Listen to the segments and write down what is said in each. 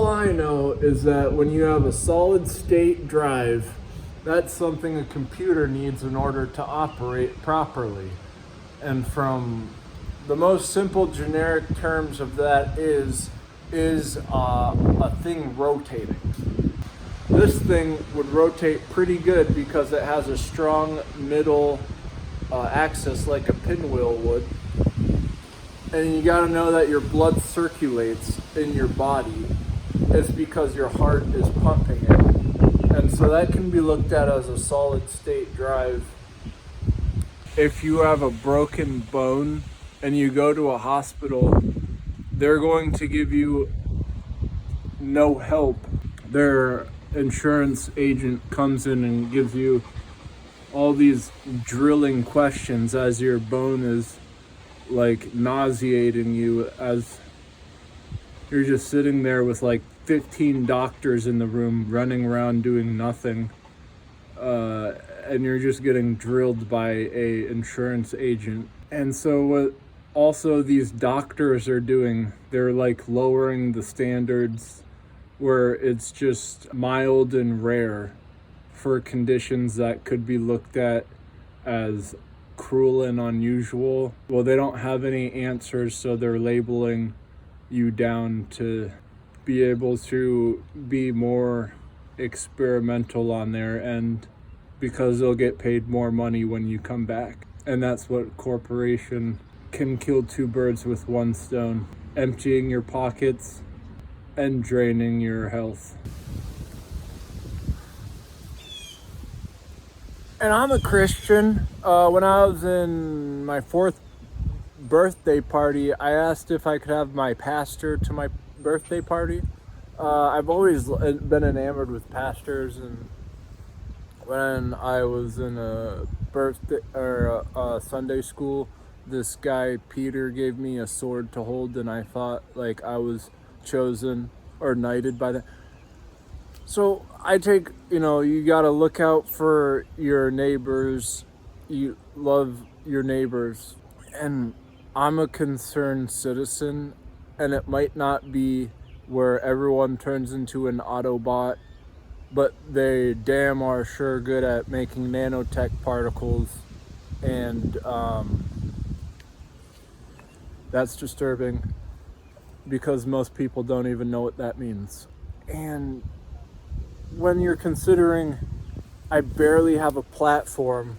All I know is that when you have a solid state drive, that's something a computer needs in order to operate properly. And from the most simple generic terms of that is a thing rotating. This thing would rotate pretty good because it has a strong middle axis like a pinwheel would. And you gotta know that your blood circulates in your body. It's because your heart is pumping it. And so that can be looked at as a solid state drive. If you have a broken bone and you go to a hospital, they're going to give you no help. Their insurance agent comes in and gives you all these drilling questions as your bone is like nauseating you, as you're just sitting there with like 15 doctors in the room running around doing nothing, and you're just getting drilled by a insurance agent. And so what also these doctors are doing, they're like lowering the standards where it's just mild and rare for conditions that could be looked at as cruel and unusual. Well, they don't have any answers, so they're labeling you down to be able to be more experimental on their end, because they'll get paid more money when you come back. And that's what corporation can kill two birds with one stone: emptying your pockets and draining your health. And I'm a Christian. When I was in my 4th birthday party, I asked if I could have my pastor to my birthday party. I've always been enamored with pastors, and when I was in a birthday or a Sunday school, this guy Peter gave me a sword to hold, and I thought like I was chosen or knighted by that. So I take, you gotta look out for your neighbors. You love your neighbors. And I'm a concerned citizen, and it might not be where everyone turns into an Autobot, but they damn are sure good at making nanotech particles, and that's disturbing because most people don't even know what that means. And when you're considering, I barely have a platform,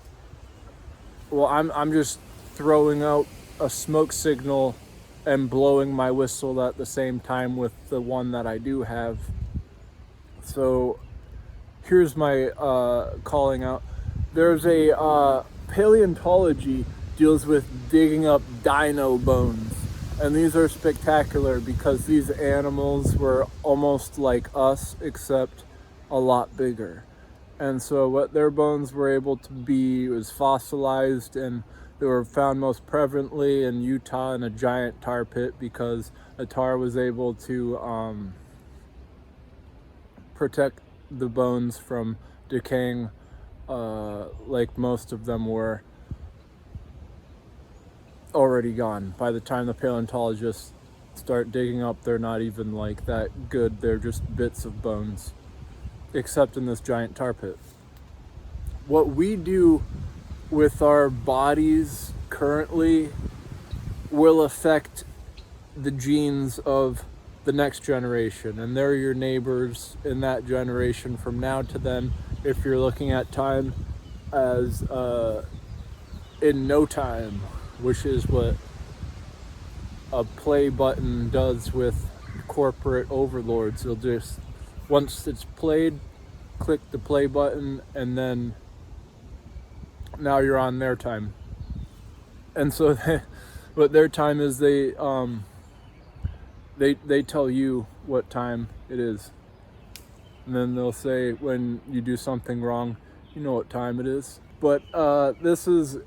well, I'm just throwing out a smoke signal and blowing my whistle at the same time with the one that I do have. So here's my calling out. There's a paleontology deals with digging up dino bones, and these are spectacular because these animals were almost like us except a lot bigger. And so what their bones were able to be was fossilized, and they were found most prevalently in Utah in a giant tar pit because a tar was able to protect the bones from decaying, like most of them were already gone. By the time the paleontologists start digging up, they're not even like that good. They're just bits of bones, except in this giant tar pit. What we do with our bodies currently will affect the genes of the next generation, and they're your neighbors in that generation from now to then, if you're looking at time as in no time, which is what a play button does with corporate overlords. They'll just, once it's played, click the play button, and then now you're on their time. And so what their time is, they tell you what time it is, and then they'll say when you do something wrong, you know what time it is. But this is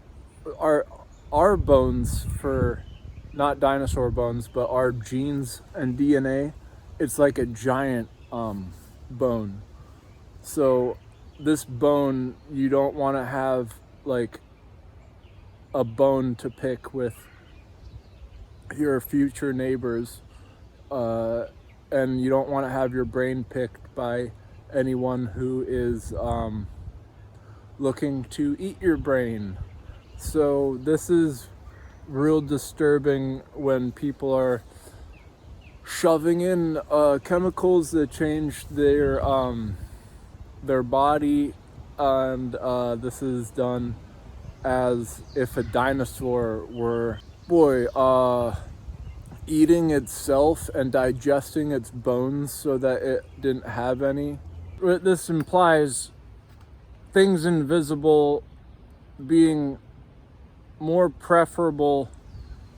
our bones, for not dinosaur bones, but our genes and DNA. It's like a giant bone. So this bone, you don't want to have like a bone to pick with your future neighbors, and you don't want to have your brain picked by anyone who is looking to eat your brain. So this is real disturbing when people are shoving in chemicals that change their body, and this is done as if a dinosaur were eating itself and digesting its bones so that it didn't have any. This implies things invisible being more preferable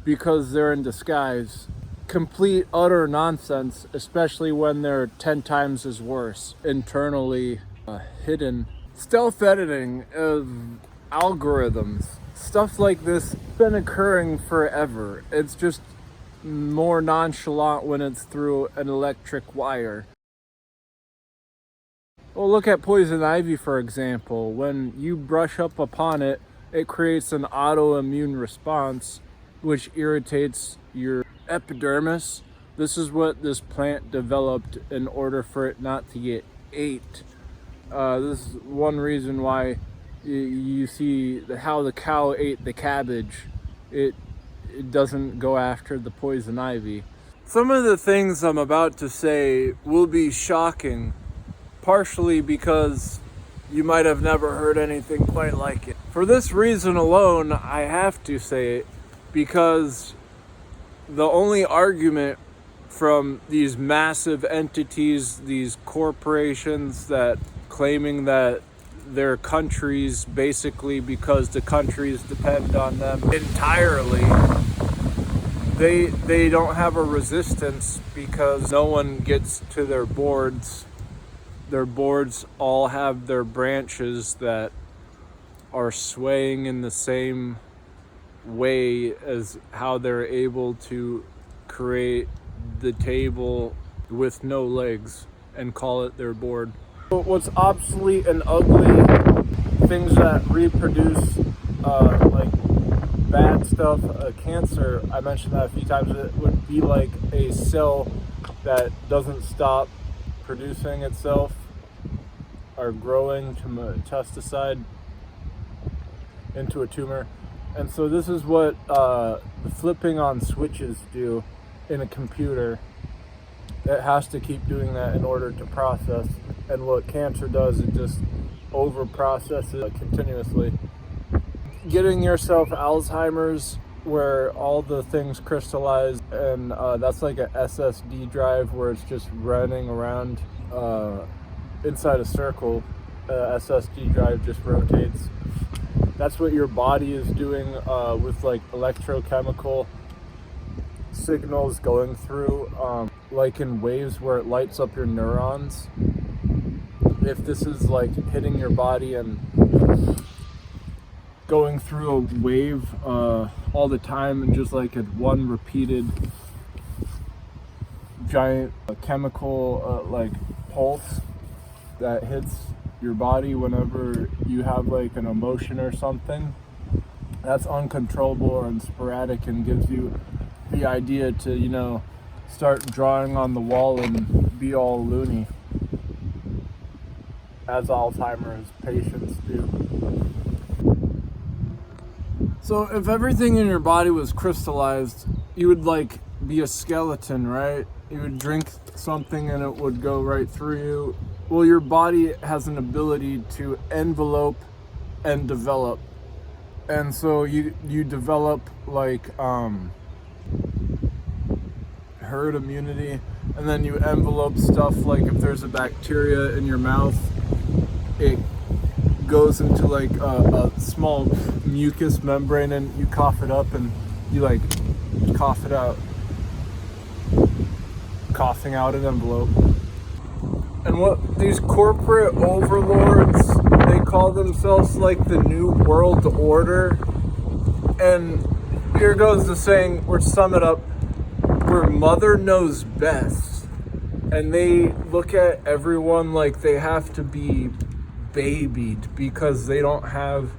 because they're in disguise. Complete, utter nonsense, especially when they're 10 times as worse, internally hidden. Stealth editing of algorithms, stuff like this, been occurring forever. It's just more nonchalant when it's through an electric wire. Well, look at poison ivy, for example. When you brush up upon it, it creates an autoimmune response, which irritates your epidermis. This is what this plant developed in order for it not to get ate. This is one reason why you see how the cow ate the cabbage. It doesn't go after the poison ivy. Some of the things I'm about to say will be shocking, partially because you might have never heard anything quite like it. For this reason alone, I have to say it, because the only argument from these massive entities, these corporations that claiming that their countries, basically because the countries depend on them entirely, they don't have a resistance because no one gets to their boards. Their boards all have their branches that are swaying in the same way as how they're able to create the table with no legs and call it their board. What's obsolete and ugly, things that reproduce, like bad stuff, cancer, I mentioned that a few times, it would be like a cell that doesn't stop producing itself or growing to metastaside into a tumor. And so this is what the flipping on switches do in a computer. It has to keep doing that in order to process. And what cancer does, it just over processes continuously. Getting yourself Alzheimer's, where all the things crystallize, and that's like a SSD drive where it's just running around inside a circle. SSD drive just rotates. That's what your body is doing with like electrochemical signals going through, like in waves where it lights up your neurons. If this is like hitting your body and going through a wave all the time, and just like one repeated giant chemical like pulse that hits your body whenever you have like an emotion or something, that's uncontrollable and sporadic and gives you the idea to, you know, start drawing on the wall and be all loony, as Alzheimer's patients do. So if everything in your body was crystallized, you would like be a skeleton, right? You would drink something and it would go right through you. Well, your body has an ability to envelope and develop. And so you develop like herd immunity, and then you envelope stuff. Like if there's a bacteria in your mouth, it goes into like a small mucus membrane, and you cough it up and you like cough it out, coughing out an envelope. And what these corporate overlords, they call themselves like the New World Order. And here goes the saying, or sum it up, where mother knows best. And they look at everyone like they have to be babied because they don't have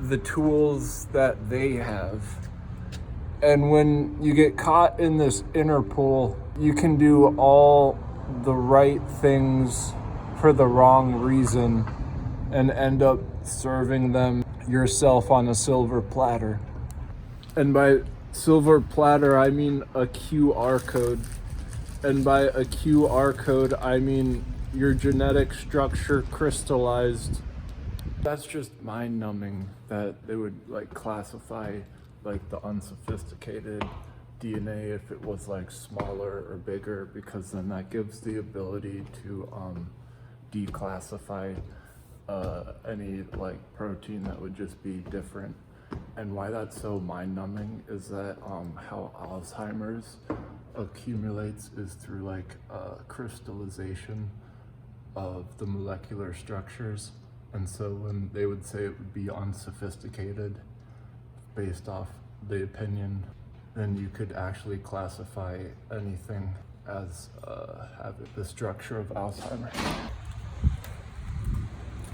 the tools that they have. And when you get caught in this inner pool, you can do all the right things for the wrong reason and end up serving them yourself on a silver platter. And by silver platter, I mean a QR code. And by a QR code, I mean your genetic structure crystallized. That's just mind numbing that they would like classify like the unsophisticated DNA if it was like smaller or bigger, because then that gives the ability to declassify any like protein that would just be different. And why that's so mind numbing is that how Alzheimer's accumulates is through like crystallization of the molecular structures. And so when they would say it would be unsophisticated based off the opinion, then you could actually classify anything as having the structure of Alzheimer's.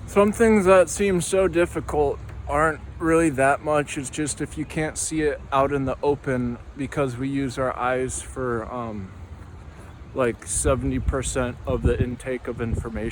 Some things that seem so difficult aren't really that much. It's just if you can't see it out in the open, because we use our eyes for like 70% of the intake of information.